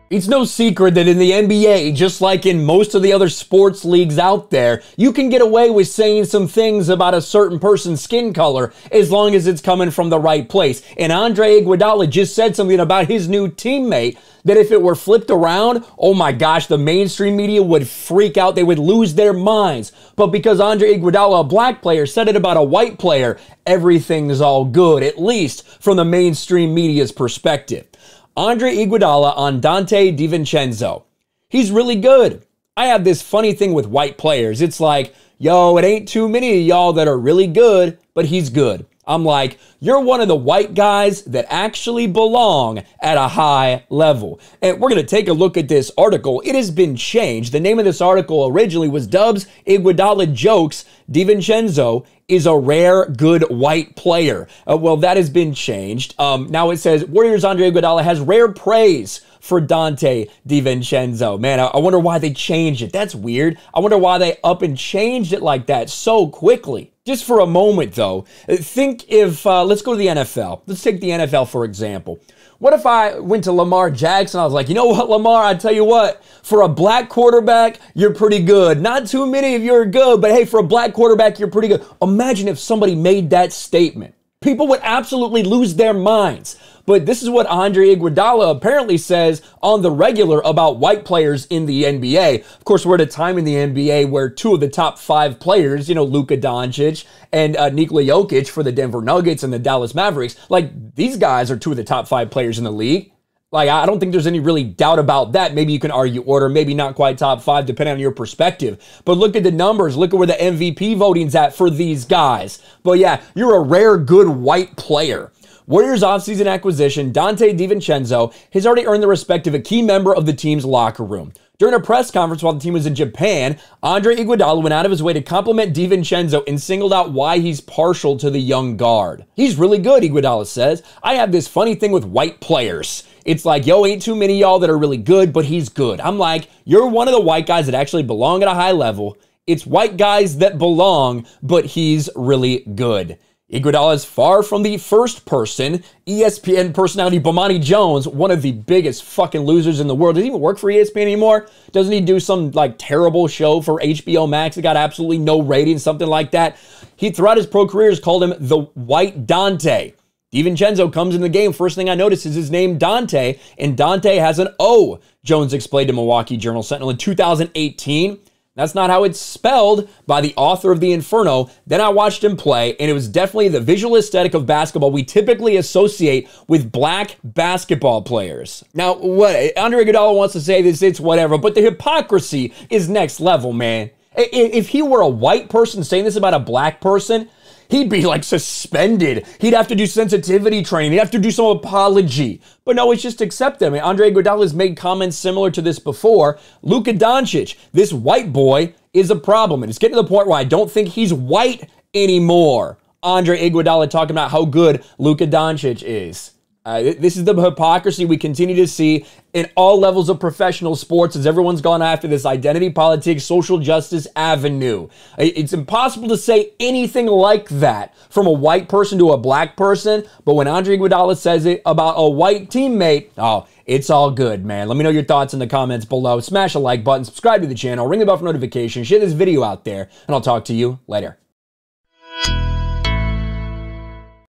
It's no secret that in the NBA, just like in most of the other sports leagues out there, you can get away with saying some things about a certain person's skin color as long as it's coming from the right place. And Andre Iguodala just said something about his new teammate that if it were flipped around, oh my gosh, the mainstream media would freak out. They would lose their minds. But because Andre Iguodala, a black player, said it about a white player, everything's all good, at least from the mainstream media's perspective. Andre Iguodala on Donte DiVincenzo. He's really good. I have this funny thing with white players. It's like, yo, it ain't too many of y'all that are really good, but he's good. I'm like, you're one of the white guys that actually belong at a high level. And we're going to take a look at this article. It has been changed. The name of this article originally was Dubs Iguodala Jokes DiVincenzo is a rare good white player. Well, that has been changed. Now it says Warriors Andre Iguodala has rare praise for Donte DiVincenzo. Man, I wonder why they changed it. That's weird. I wonder why they up and changed it like that so quickly. Just for a moment, though, think if, let's go to the NFL. Let's take the NFL, for example. What if I went to Lamar Jackson? I was like, you know what, Lamar, I tell you what, for a black quarterback, you're pretty good. Not too many of you are good, but hey, for a black quarterback, you're pretty good. Imagine if somebody made that statement. People would absolutely lose their minds. But this is what Andre Iguodala apparently says on the regular about white players in the NBA. Of course, we're at a time in the NBA where two of the top 5 players, you know, Luka Doncic and Nikola Jokic for the Denver Nuggets and the Dallas Mavericks, like these guys are 2 of the top 5 players in the league. Like, I don't think there's any really doubt about that. Maybe you can argue order, maybe not quite top 5, depending on your perspective. But look at the numbers. Look at where the MVP voting's at for these guys. But yeah, you're a rare, good white player. Warriors offseason acquisition, Donte DiVincenzo, has already earned the respect of a key member of the team's locker room. During a press conference while the team was in Japan, Andre Iguodala went out of his way to compliment DiVincenzo and singled out why he's partial to the young guard. He's really good, Iguodala says. I have this funny thing with white players. It's like, yo, ain't too many of y'all that are really good, but he's good. I'm like, you're one of the white guys that actually belong at a high level. It's white guys that belong, but he's really good. Iguodala is far from the first person. ESPN personality Bomani Jones, one of the biggest fucking losers in the world. Does he even work for ESPN anymore? Doesn't he do some like terrible show for HBO Max that got absolutely no ratings, something like that? He, throughout his pro career, has called him the White Donte. DiVincenzo comes in the game. First thing I notice is his name Donte, and Donte has an O, Jones explained to Milwaukee Journal Sentinel in 2018. That's not how it's spelled by the author of The Inferno. Then I watched him play, and it was definitely the visual aesthetic of basketball we typically associate with black basketball players. Now, what Andre Iguodala wants to say this, it's whatever, but the hypocrisy is next level, man. If he were a white person saying this about a black person, he'd be like suspended. He'd have to do sensitivity training. He'd have to do some apology. But no, it's just accepted. I mean, Andre Iguodala has made comments similar to this before. Luka Doncic, this white boy, is a problem. And it's getting to the point where I don't think he's white anymore. Andre Iguodala talking about how good Luka Doncic is. This is the hypocrisy we continue to see in all levels of professional sports as everyone's gone after this identity politics, social justice avenue. It's impossible to say anything like that from a white person to a black person, but when Andre Iguodala says it about a white teammate, oh, it's all good, man. Let me know your thoughts in the comments below. Smash a like button, subscribe to the channel, ring the bell for notifications, share this video out there, and I'll talk to you later.